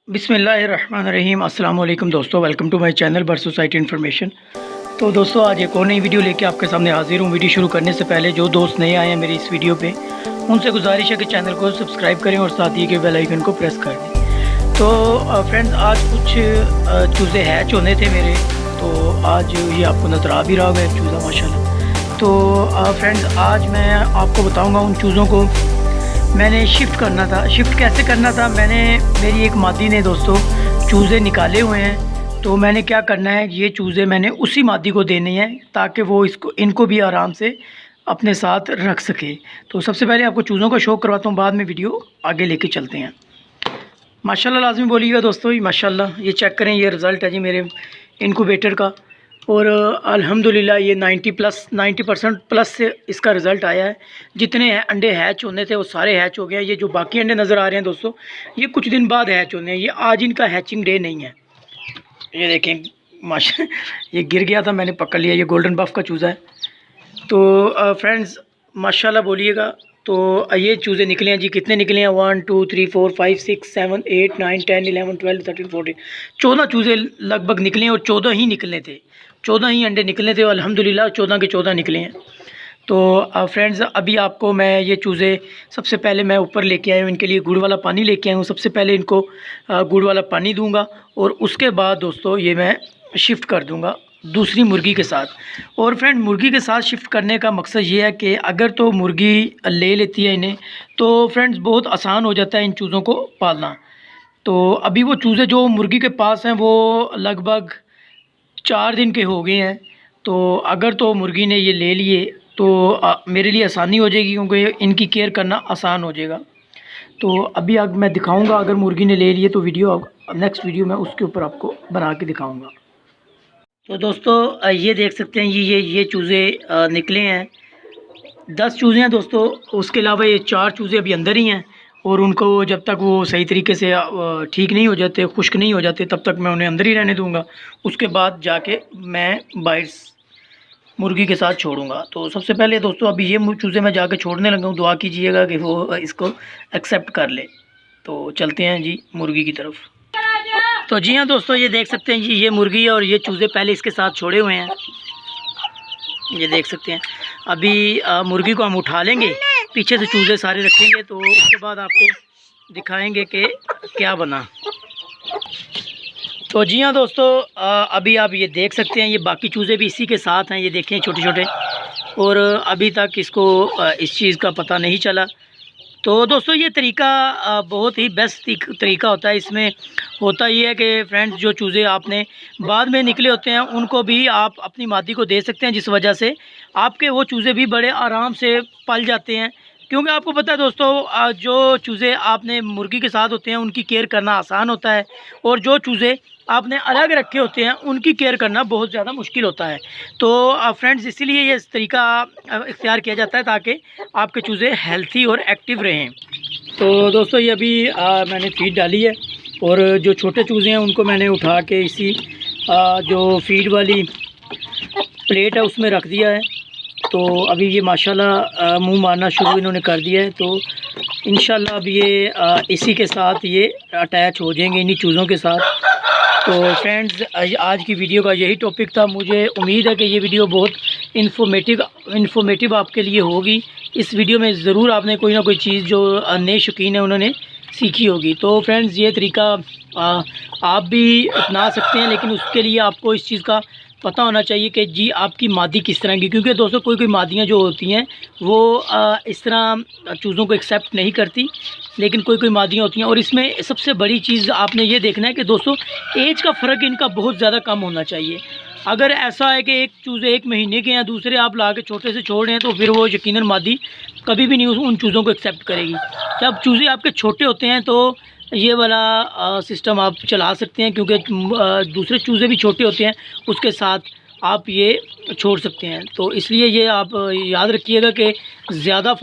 बिस्मिल्लाहिर्रहमानिर्रहीम। अस्सलाम वालेकुम दोस्तों, welcome to my channel bird society information. तो दोस्तों आज एक और नई वीडियो लेके आपके सामने हाजिर हूँ। वीडियो शुरू करने से पहले जो दोस्त नए आए हैं मेरी इस वीडियो पे, उनसे गुजारिश है कि चैनल को सब्सक्राइब करें और साथ ही के बेल आइकन को प्रेस कर दें। तो फ्रेंड्स आज कुछ चूज़े हैच होने थे मेरे, तो आज ये आपको नज़र आ भी रहा होगा एक चूज़ा माशाल्लाह। तो फ्रेंड्स आज मैं आपको बताऊँगा उन चूज़ों को मैंने शिफ्ट करना था। शिफ्ट कैसे करना था, मेरी एक मादी ने दोस्तों चूज़े निकाले हुए हैं, तो मैंने क्या करना है, ये चूज़े मैंने उसी मादी को देने हैं ताकि वो इनको भी आराम से अपने साथ रख सके। तो सबसे पहले आपको चूज़ों का शो करवाता हूँ, बाद में वीडियो आगे लेके चलते हैं। माशाल्लाह लाजमी बोलिएगा दोस्तों, ये माशाल्लाह ये चेक करें, ये रिज़ल्ट है जी मेरे इनक्यूबेटर का। और अल्हम्दुलिल्लाह ये 90% प्लस से इसका रिज़ल्ट आया है। जितने अंडे हैच होने थे वो सारे हैच हो गए हैं। ये जो बाकी अंडे नज़र आ रहे हैं दोस्तों, ये कुछ दिन बाद हैच होने हैं, ये आज इनका हैचिंग डे नहीं है। ये देखें माशा ये गिर गया था, मैंने पकड़ लिया। ये गोल्डन बफ का चूज़ा है। तो फ्रेंड्स माशाल्लाह बोलिएगा। तो ये चूज़े निकले हैं जी, कितने निकले हैं, 1 2 3 4 5 6 7 8 9 10 11 12 13 14 14 चूज़े लगभग निकले हैं। और 14 ही निकलने थे, 14 ही अंडे निकलने थे। अल्हम्दुलिल्लाह 14 के 14 निकले हैं। तो फ्रेंड्स अभी आपको मैं ये चूज़े सबसे पहले मैं ऊपर लेके आया हूँ, इनके लिए गुड़ वाला पानी लेके आया हूँ। सबसे पहले इनको गुड़ वाला पानी दूंगा और उसके बाद दोस्तों ये मैं शिफ्ट कर दूंगा दूसरी मुर्गी के साथ। और फ्रेंड मुर्गी के साथ शिफ्ट करने का मकसद ये है कि अगर तो मुर्गी ले लेती है इन्हें, तो फ्रेंड्स बहुत आसान हो जाता है इन चूज़ों को पालना। तो अभी वो चूज़े जो मुर्गी के पास हैं वो लगभग 4 दिन के हो गए हैं। तो अगर तो मुर्गी ने ये ले लिए तो मेरे लिए आसानी हो जाएगी, क्योंकि इनकी केयर करना आसान हो जाएगा। तो अभी मैं दिखाऊंगा, अगर मुर्गी ने ले लिए तो नेक्स्ट वीडियो में उसके ऊपर आपको बना के दिखाऊंगा। तो दोस्तों ये देख सकते हैं, ये चूज़े निकले हैं। 10 चूज़े हैं दोस्तों, उसके अलावा ये 4 चूज़े अभी अंदर ही हैं। और उनको जब तक वो सही तरीके से ठीक नहीं हो जाते, खुश्क नहीं हो जाते, तब तक मैं उन्हें अंदर ही रहने दूंगा। उसके बाद जाके मैं बाहर मुर्गी के साथ छोड़ूंगा। तो सबसे पहले दोस्तों अभी ये चूज़े मैं जाके छोड़ने लगा हूँ। दुआ कीजिएगा कि वो इसको एक्सेप्ट कर ले। तो चलते हैं जी मुर्गी की तरफ। तो जी हाँ दोस्तों, ये देख सकते हैं जी, ये मुर्गी है और ये चूज़े पहले इसके साथ छोड़े हुए हैं। ये देख सकते हैं। अभी मुर्गी को हम उठा लेंगे, पीछे से चूज़े सारे रखेंगे, तो उसके बाद आपको दिखाएंगे कि क्या बना। तो जी हाँ दोस्तों, अभी आप ये देख सकते हैं, ये बाकी चूज़े भी इसी के साथ हैं। ये देखें छोटे छोटे, और अभी तक इसको इस चीज़ का पता नहीं चला। तो दोस्तों ये तरीका बहुत ही बेस्ट तरीका होता है। इसमें होता ये है कि फ्रेंड्स जो चूज़े आपने बाद में निकले होते हैं उनको भी आप अपनी मादी को दे सकते हैं, जिस वजह से आपके वो चूज़े भी बड़े आराम से पल जाते हैं। क्योंकि आपको पता है दोस्तों, जो चूज़े आपने मुर्गी के साथ होते हैं उनकी केयर करना आसान होता है, और जो चूज़े आपने अलग रखे होते हैं उनकी केयर करना बहुत ज़्यादा मुश्किल होता है। तो फ्रेंड्स इसीलिए ये तरीका इख्तियार किया जाता है ताकि आपके चूज़े हेल्थी और एक्टिव रहें। तो दोस्तों ये अभी मैंने फीड डाली है, और जो छोटे चूज़े हैं उनको मैंने उठा के इसी जो फीड वाली प्लेट है उसमें रख दिया है। तो अभी ये माशाल्लाह मुंह मारना शुरू इन्होंने कर दिया है। तो इंशाल्लाह अब ये इसी के साथ ये अटैच हो जाएंगे, इन्हीं चूज़ों के साथ। तो फ्रेंड्स आज की वीडियो का यही टॉपिक था। मुझे उम्मीद है कि ये वीडियो बहुत इन्फॉर्मेटिव आपके लिए होगी। इस वीडियो में ज़रूर आपने कोई ना कोई चीज़ जो नए शौकीन है उन्होंने सीखी होगी। तो फ्रेंड्स ये तरीका आप भी अपना सकते हैं, लेकिन उसके लिए आपको इस चीज़ का पता होना चाहिए कि जी आपकी मादी किस तरह की। क्योंकि दोस्तों कोई मादियाँ जो होती हैं वो इस तरह चूज़ों को एक्सेप्ट नहीं करती, लेकिन कोई मादियाँ होती हैं। और इसमें सबसे बड़ी चीज़ आपने ये देखना है कि दोस्तों एज का फ़र्क इनका बहुत ज़्यादा कम होना चाहिए। अगर ऐसा है कि एक चूज़े 1 महीने के हैं, दूसरे आप ला के छोटे से छोड़ रहे हैं, तो फिर वो यकीनन मादी कभी भी नहीं उन चूज़ों को एक्सेप्ट करेगी। जब चूज़े आपके छोटे होते हैं तो ये वाला सिस्टम आप चला सकते हैं, क्योंकि दूसरे चूज़े भी छोटे होते हैं, उसके साथ आप ये छोड़ सकते हैं। तो इसलिए ये आप याद रखिएगा कि ज़्यादा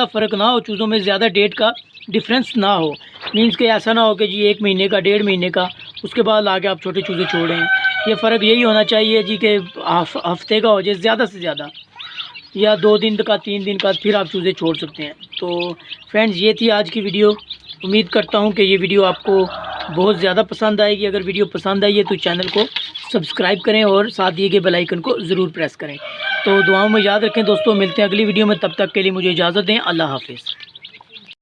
फ़र्क ना हो चूज़ों में, ज़्यादा डेट का डिफरेंस ना हो। मीन्स कि ऐसा ना हो कि जी 1 महीने का 1.5 महीने का उसके बाद लाके आप छोटे चूज़े छोड़ें। ये फ़र्क यही होना चाहिए जी कि हफ्ते का हो जाए ज़्यादा से ज़्यादा, या 2 दिन का 3 दिन का, फिर आप चूज़े छोड़ सकते हैं। तो फ्रेंड्स ये थी आज की वीडियो। उम्मीद करता हूँ कि ये वीडियो आपको बहुत ज़्यादा पसंद आएगी। अगर वीडियो पसंद आई है तो चैनल को सब्सक्राइब करें और साथ दिए गए बेल आइकन को ज़रूर प्रेस करें। तो दुआओं में याद रखें दोस्तों, मिलते हैं अगली वीडियो में, तब तक के लिए मुझे इजाज़त दें। अल्लाह हाफिज़।